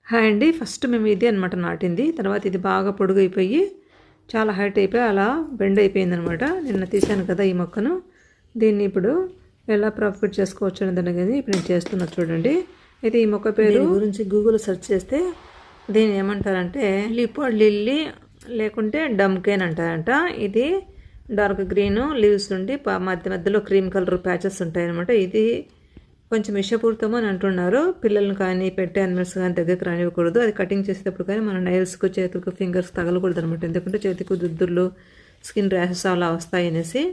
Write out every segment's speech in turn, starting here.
Hi అండి. First మేము ఇది అనమాట నాటింది. తర్వాత ఇది బాగా పొడుగైపోయి చాలా హైట్ అయిపోయి అలా బెండ్ అయిపోయిందనమాట. నిన్న తీశాను కదా ఈ మొక్కను. దీన్ని ఇప్పుడు ఎలా ప్రాఫిట్ చేసుకోవచ్చు అనే దాని గురించి ఇప్పుడు నేను చేస్తున్నా చూడండి. అయితే ఈ మొక్క పేరు గురించి గూగుల్ సెర్చ్ చేస్తే దీన్ని ఏమంటారంటే లిపోడ్ లిల్లీ లేకుంటే డమ్కేన్ అంటారంట. ఇది డార్క్ గ్రీన్ లీవ్స్ ఉండి మధ్యలో క్రీమ్ కలర్ ప్యాచెస్ ఉంటాయన్నమాట. ఇది కొంచెం విషపూరితము అని అంటున్నారు. పిల్లల్ని కానీ పెట్టే యానిమల్స్ కానీ దగ్గరికి రానివ్వకూడదు. అది కటింగ్ చేసేటప్పుడు కానీ మన నైల్స్కు చేతులకు ఫింగర్స్ తగలకూడదు అనమాట. ఎందుకంటే చేతికి దుద్దుర్లు స్కిన్ ర్యాషెస్ అలా వస్తాయి అనేసి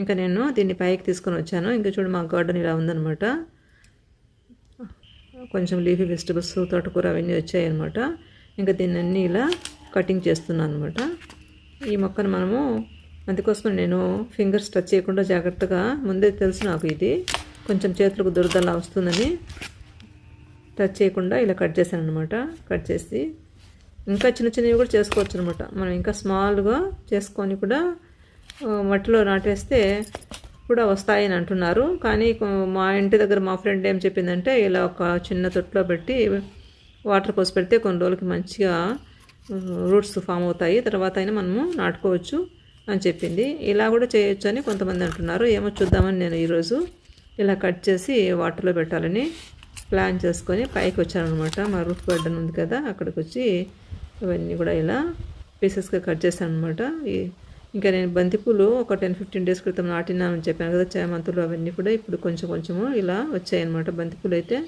ఇంకా నేను దీన్ని పైకి తీసుకొని వచ్చాను. ఇంకా చూడు మా గార్డెన్ ఇలా ఉందనమాట. కొంచెం లీఫీ వెజిటబుల్స్ తోటకూర అవన్నీ వచ్చాయి అనమాట. ఇంకా దీన్ని అన్నీ ఇలా కటింగ్ చేస్తున్నాను అనమాట. ఈ మొక్కను మనము అందుకోసం నేను ఫింగర్స్ టచ్ చేయకుండా జాగ్రత్తగా ముందే తెలుసు నాకు ఇది కొంచెం చేతులకు దురదలా వస్తుందని టచ్ చేయకుండా ఇలా కట్ చేశాను అనమాట. కట్ చేసి ఇంకా చిన్న చిన్నవి కూడా చేసుకోవచ్చు అనమాట. మనం ఇంకా స్మాల్గా చేసుకొని కూడా మట్టిలో నాటేస్తే కూడా వస్తాయని అంటున్నారు. కానీ మా ఇంటి దగ్గర మా ఫ్రెండ్ ఏం చెప్పిందంటే ఇలా ఒక చిన్న తొట్టులో పెట్టి వాటర్ పోసి పెడితే కొన్ని రోజులకి మంచిగా రూట్స్ ఫామ్ అవుతాయి, తర్వాత అయినా మనము నాటుకోవచ్చు అని చెప్పింది. ఇలా కూడా చేయొచ్చు అని కొంతమంది అంటున్నారు. ఏమో చూద్దామని నేను ఈరోజు ఇలా కట్ చేసి వాటర్లో పెట్టాలని ప్లాన్ చేసుకొని పైకి వచ్చాను అనమాట. మా రూఫ్ గార్డెన్ ఉంది కదా, అక్కడికి వచ్చి ఇవన్నీ కూడా ఇలా పీసెస్గా కట్ చేశాను అనమాట. ఇంకా నేను బంతిపూలు ఒక 10-15 డేస్ క్రితం నాటినానని చెప్పాను కదా, చామంతులు అవన్నీ కూడా ఇప్పుడు కొంచెం కొంచెము ఇలా వచ్చాయన్నమాట. బంతిపూలు అయితే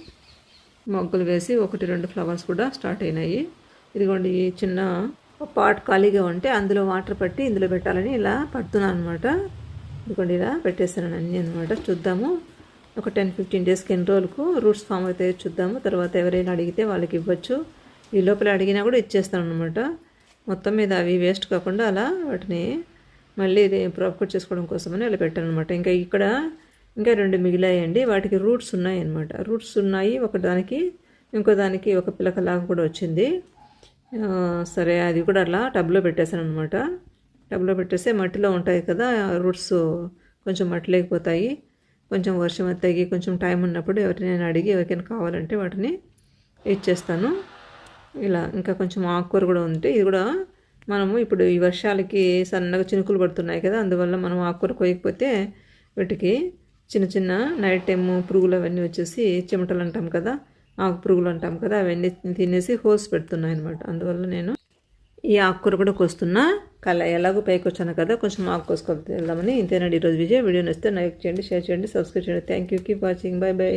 మొగ్గలు వేసి 1-2 ఫ్లవర్స్ కూడా స్టార్ట్ అయినాయి. ఇదిగోండి ఈ చిన్న పాట్ ఖాళీగా ఉంటే అందులో వాటర్ పట్టి ఇందులో పెట్టాలని ఇలా పడుతున్నాను అనమాట. ఇదిగోండి ఇలా పెట్టేస్తాను అన్నీ అనమాట. చూద్దాము ఒక 10-15 డేస్కి ఎన్ని రోజులకు రూట్స్ ఫామ్ అయితే చూద్దాము. తర్వాత ఎవరైనా అడిగితే వాళ్ళకి ఇవ్వచ్చు. ఈ లోపల అడిగినా కూడా ఇచ్చేస్తాను అనమాట. మొత్తం మీద అవి వేస్ట్ కాకుండా అలా వాటిని మళ్ళీ ప్రాఫిట్ చేసుకోవడం కోసమని అలా పెట్టాను అనమాట. ఇంకా ఇక్కడ ఇంకా 2 మిగిలాయండి. వాటికి రూట్స్ ఉన్నాయి అనమాట. రూట్స్ ఉన్నాయి, ఒకదానికి ఇంకో దానికి ఒక పిలకలాగా కూడా వచ్చింది. సరే అది కూడా అలా టబ్లో పెట్టేశాను అనమాట. టబ్లో పెట్టేస్తే మట్టిలో ఉంటాయి కదా రూట్స్, కొంచెం మట్టి లేకపోతాయి. కొంచెం వర్షం తగ్గి కొంచెం టైం ఉన్నప్పుడు ఎవరినైనా అడిగి ఎవరికైనా కావాలంటే వాటిని ఇచ్చేస్తాను. ఇలా ఇంకా కొంచెం ఆకుకూర కూడా ఉంటే ఇది కూడా మనము ఇప్పుడు ఈ వర్షాలకి సన్నగా చినుకులు పడుతున్నాయి కదా, అందువల్ల మనం ఆకుకూర కోయకపోతే వీటికి చిన్న చిన్న నైట్ టైము పురుగులు అవన్నీ వచ్చేసి చెమటలు అంటాం కదా, ఆకు పురుగులు అంటాం కదా, అవన్నీ తినేసి హోల్స్ పెడుతున్నాయి అనమాట. అందువల్ల నేను ఈ ఆకుకూర కూడా కోస్తున్నా. ఎలాగో పైకి వచ్చాను కదా, కొంచెం ఆకు కోసుకొని వెళ్దామని. ఇంతేనండి ఈరోజు వీడియో నచ్చితే లైక్ చేయండి, షేర్ చేయండి, సబ్స్క్రైబ్ చేయండి. Thank you. Keep watching. By by.